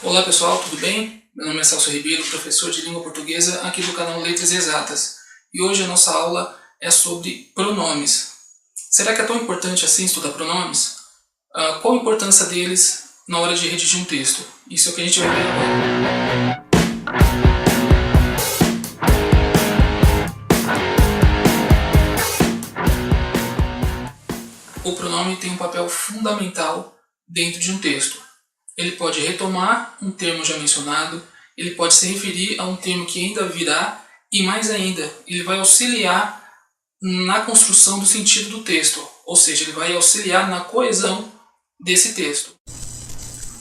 Olá pessoal, tudo bem? Meu nome é Celso Ribeiro, professor de língua portuguesa aqui do canal Letras Exatas. E hoje a nossa aula é sobre pronomes. Será que é tão importante assim estudar pronomes? Qual a importância deles na hora de redigir um texto? Isso é o que a gente vai ver agora. O pronome tem um papel fundamental dentro de um texto. Ele pode retomar um termo já mencionado, ele pode se referir a um termo que ainda virá e, mais ainda, ele vai auxiliar na construção do sentido do texto, ou seja, ele vai auxiliar na coesão desse texto.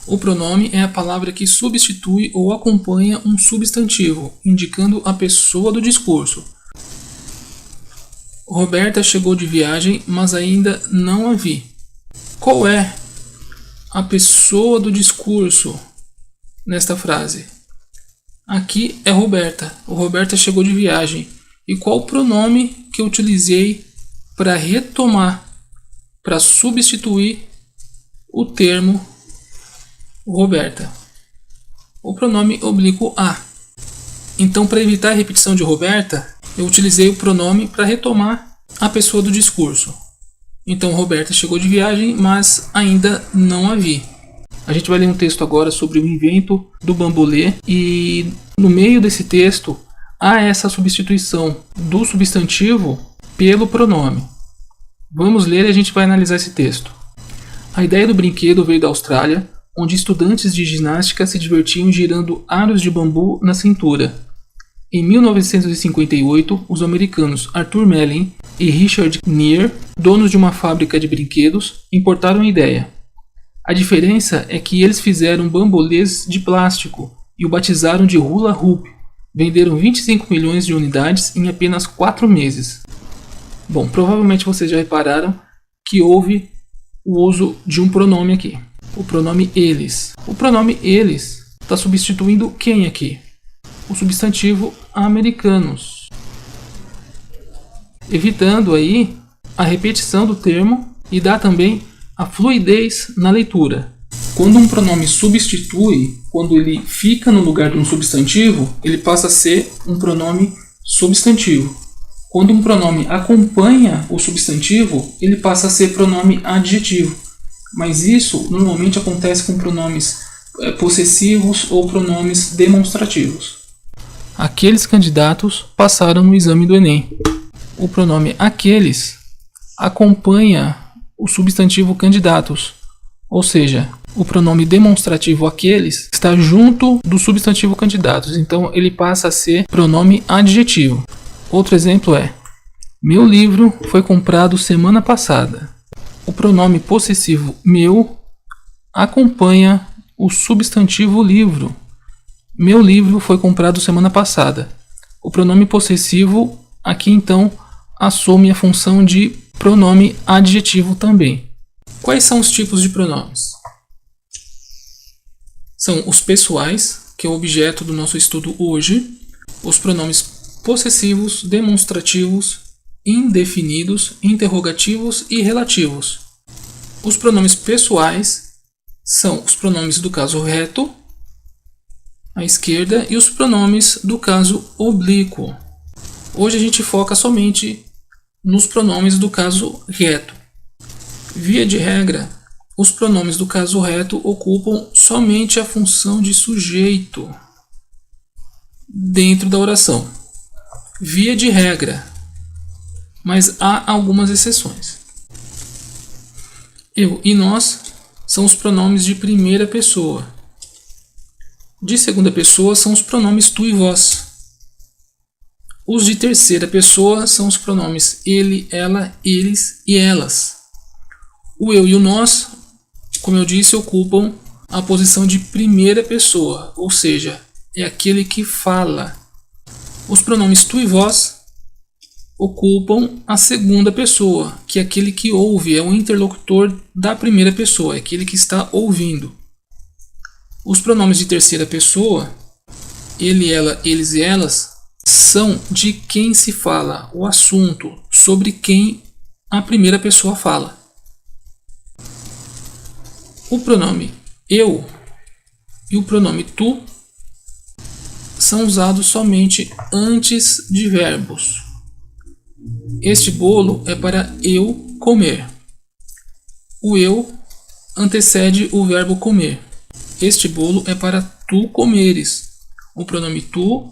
O pronome é a palavra que substitui ou acompanha um substantivo, indicando a pessoa do discurso. Roberta chegou de viagem, mas ainda não a vi. Qual é a pessoa do discurso nesta frase? Aqui é Roberta. O Roberta chegou de viagem. E qual o pronome que eu utilizei para retomar, para substituir o termo Roberta? O pronome oblíquo a. Então, para evitar a repetição de Roberta, eu utilizei o pronome para retomar a pessoa do discurso. Então, Roberta chegou de viagem, mas ainda não a vi. A gente vai ler um texto agora sobre o invento do bambolê e no meio desse texto há essa substituição do substantivo pelo pronome. Vamos ler e a gente vai analisar esse texto. A ideia do brinquedo veio da Austrália, onde estudantes de ginástica se divertiam girando aros de bambu na cintura. Em 1958, os americanos Arthur Mellin e Richard Neer, donos de uma fábrica de brinquedos, importaram a ideia. A diferença é que eles fizeram bambolês de plástico e o batizaram de hula hoop. Venderam 25 milhões de unidades em apenas 4 meses. Bom, provavelmente vocês já repararam que houve o uso de um pronome aqui. O pronome eles. O pronome eles está substituindo quem aqui? O substantivo americanos, evitando aí a repetição do termo e dá também a fluidez na leitura. Quando um pronome substitui, quando ele fica no lugar de um substantivo, ele passa a ser um pronome substantivo. Quando um pronome acompanha o substantivo, ele passa a ser pronome adjetivo. Mas isso normalmente acontece com pronomes possessivos ou pronomes demonstrativos. Aqueles candidatos passaram no exame do Enem. O pronome aqueles acompanha o substantivo candidatos, ou seja, o pronome demonstrativo aqueles está junto do substantivo candidatos, então ele passa a ser pronome adjetivo. Outro exemplo é: meu livro foi comprado semana passada. O pronome possessivo meu acompanha o substantivo livro. Meu livro foi comprado semana passada. O pronome possessivo aqui então assume a função de pronome adjetivo também. Quais são os tipos de pronomes? São os pessoais, que é o objeto do nosso estudo hoje, os pronomes possessivos, demonstrativos, indefinidos, interrogativos e relativos. Os pronomes pessoais são os pronomes do caso reto, à esquerda, e os pronomes do caso oblíquo. Hoje a gente foca somente nos pronomes do caso reto. Via de regra, os pronomes do caso reto ocupam somente a função de sujeito dentro da oração. Via de regra, mas há algumas exceções. Eu e nós são os pronomes de primeira pessoa. De segunda pessoa são os pronomes tu e vós. Os de terceira pessoa são os pronomes ele, ela, eles e elas. O eu e o nós, como eu disse, ocupam a posição de primeira pessoa, ou seja, é aquele que fala. Os pronomes tu e vós ocupam a segunda pessoa, que é aquele que ouve, é o interlocutor da primeira pessoa, é aquele que está ouvindo. Os pronomes de terceira pessoa, ele, ela, eles e elas, são de quem se fala, o assunto, sobre quem a primeira pessoa fala. O pronome eu e o pronome tu são usados somente antes de verbos. Este bolo é para eu comer. O eu antecede o verbo comer. Este bolo é para tu comeres. O pronome tu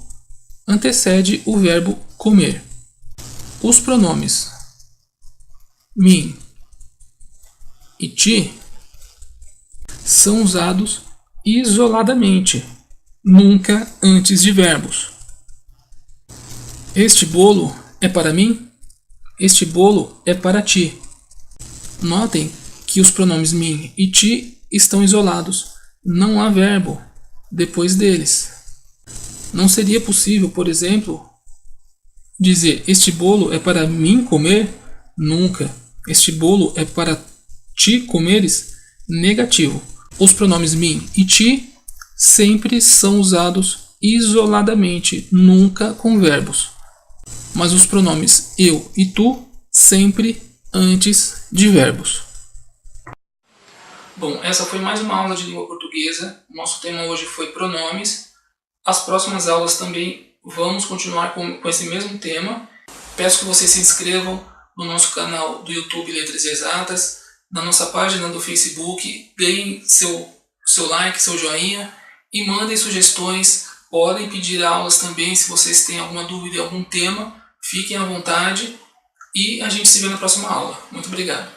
antecede o verbo comer. Os pronomes mim e ti são usados isoladamente, nunca antes de verbos. Este bolo é para mim. Este bolo é para ti. Notem que os pronomes mim e ti estão isolados. Não há verbo depois deles. Não seria possível, por exemplo, dizer este bolo é para mim comer? Nunca. Este bolo é para ti comeres? Negativo. Os pronomes mim e ti sempre são usados isoladamente, nunca com verbos. Mas os pronomes eu e tu sempre antes de verbos. Bom, essa foi mais uma aula de língua portuguesa. Nosso tema hoje foi pronomes. As próximas aulas também vamos continuar com esse mesmo tema. Peço que vocês se inscrevam no nosso canal do YouTube Letras Exatas, na nossa página do Facebook, deem seu like, seu joinha e mandem sugestões. Podem pedir aulas também se vocês têm alguma dúvida em algum tema. Fiquem à vontade e a gente se vê na próxima aula. Muito obrigado.